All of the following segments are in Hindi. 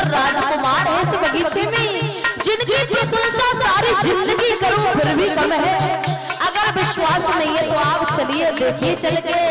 सुंदर राजकुमार है इस बगीचे में, जिनकी प्रशंसा सारी जिंदगी करूं फिर भी कम है। अगर विश्वास नहीं है तो आप चलिए देखिए चल के।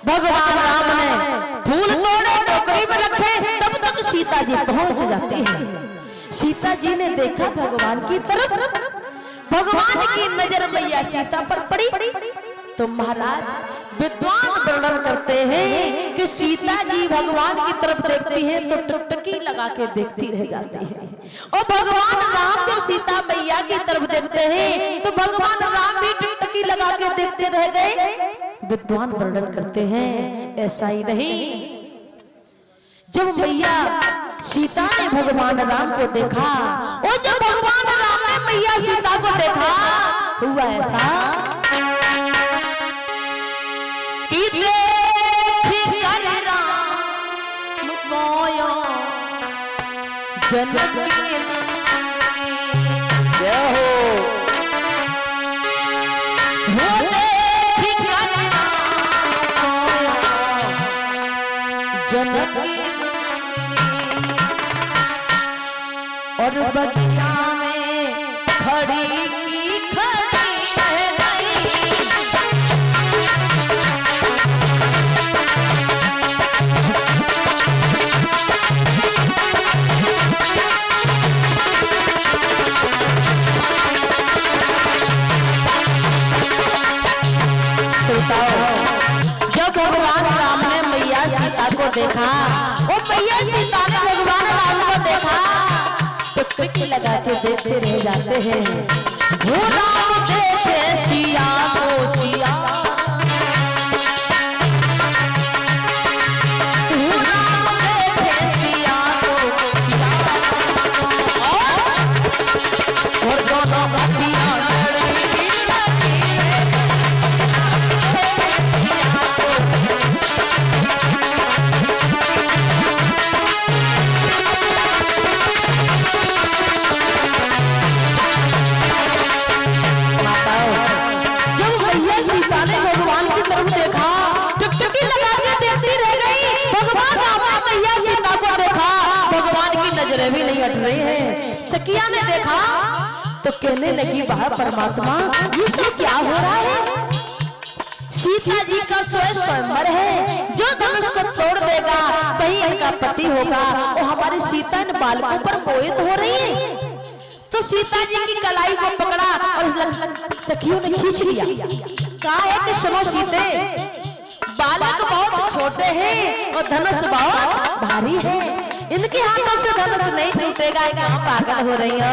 भगवान राम ने फूल तोड़े टोकरी में रखे, तब तक सीता जी पहुंच जाती है। सीता जी ने देखा भगवान की तरफ, भगवान की नजर मैया सीता पर पड़ी। तो महाराज विद्वान वर्णन करते हैं कि सीता जी भगवान की तरफ देखती हैं तो टुकटकी लगा के देखती रह जाती है, और भगवान राम जब सीता मैया की तरफ देखते हैं तो भगवान राम भी टुकटकी लगा के देखते रह गए। विद्वान वर्णन करते हैं ऐसा ही नहीं, जब मैया सीता ने भगवान राम को देखा और जब भगवान राम ने मैया सीता को देखा, हुआ ऐसा कि देख कर राम मोयो जनक जय हो, जनक और बगिया में खड़ी की खड़ी है नहीं। जब भगवान राम ने मैया सीता को देखा और मैया सीता ने भगवान राम को देखा, टुकटकी लगा के देखते रह जाते हैं। वो राम देखे सिया को सिया, वो राम देखे सिया को सिया, और दोनों बतिया भी नहीं हट रही है। सखिया ने देखा तो कहने लगी वाह परमात्मा ये सब क्या हो रहा है। सीता जी का स्वयंवर है, जो धनुष को तोड़ देगा वही इनका पति होगा, और हमारी सीता इन बालकों पर मोहित हो रही है। तो सीता जी की कलाई को पकड़ा और सखियों ने खींच लिया। कहा है कि सुनो सीते, बालक बहुत छोटे हैं और धनुष बहुत भारी है, इनके हाथों से धनुष नहीं टूटेगा। कहाँ पागल हो रही हो।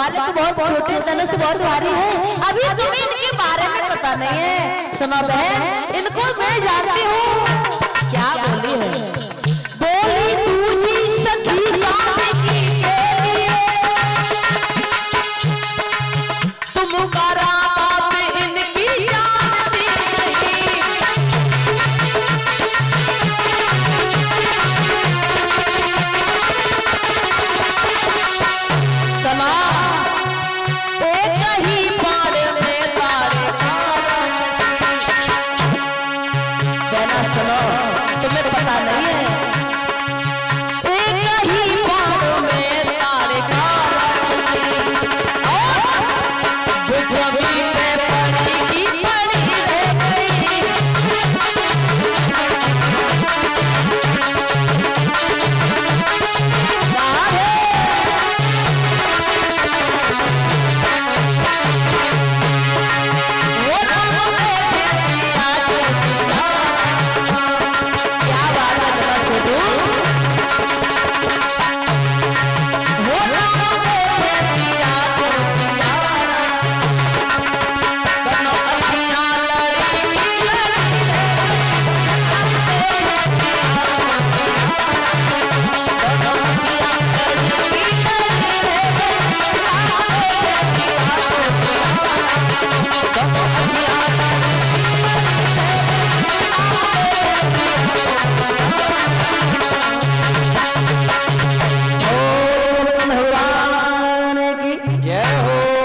बालक बहुत छोटे, धनुष बहुत भारी है, अभी तुम्हें इनके बारे में पता नहीं है। सुनो बहन, इनको मैं जानती हूँ। क्या बोली है? बोली तुझी सखी चांद की के लिए तुम करामात इनकी जानती नहीं। सना एक ही बाण में तारे कहना, सुनो तुम्हें पता नहीं है, एक ही बाण में तारे का जो जमीन पे पड़ी की पड़ी रह गई। वो राम ने सिया के सिया, क्या बात है जरा छोटू। वो राम ने सिया के सिया, दोनों अखियां लड़ी लड़ी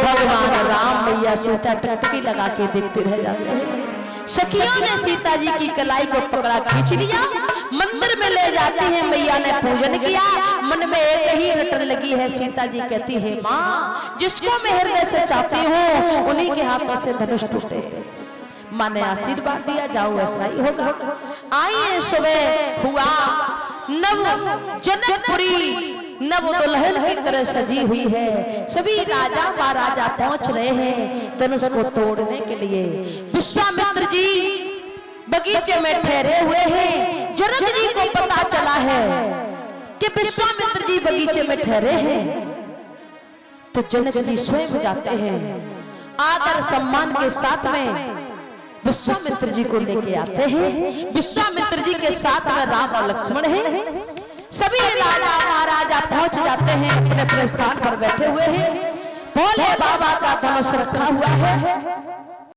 भगवान राम मैया सीता टकटकी लगा के देखते रह जाते हैं। सखियों ने सीता जी की कलाई को पकड़ा, खींच लिया, मंदिर में ले जाती है। मैया ने पूजन किया, मन में एक ही रटन लगी है। सीता जी कहती है, माँ जिसको मैं हृदय से चाहती हूँ उन्हीं के हाथों से धनुष टूटे। माँ ने आशीर्वाद दिया, जाओ ऐसा ही होगा। आइए सुबह हुआ, नव जनकपुरी नव दुल्हन की तरह सजी हुई है। सभी राजा महाराजा पहुंच रहे हैं धनुष को तोड़ने के लिए। विश्वामित्र जी बगीचे में ठहरे हुए हैं। जनक जी को पता चला है कि विश्वामित्र जी बगीचे में ठहरे हैं, तो जनक जी स्वयं जाते हैं, आदर सम्मान के साथ में विश्वामित्र जी को लेके आते हैं। विश्वामित्र जी के साथ में राम और लक्ष्मण हैं। सभी राजा महाराजा पहुंच जाते हैं, अपने अपने स्थान पर बैठे हुए हैं। भोले बाबा का धनुष रखा हुआ है।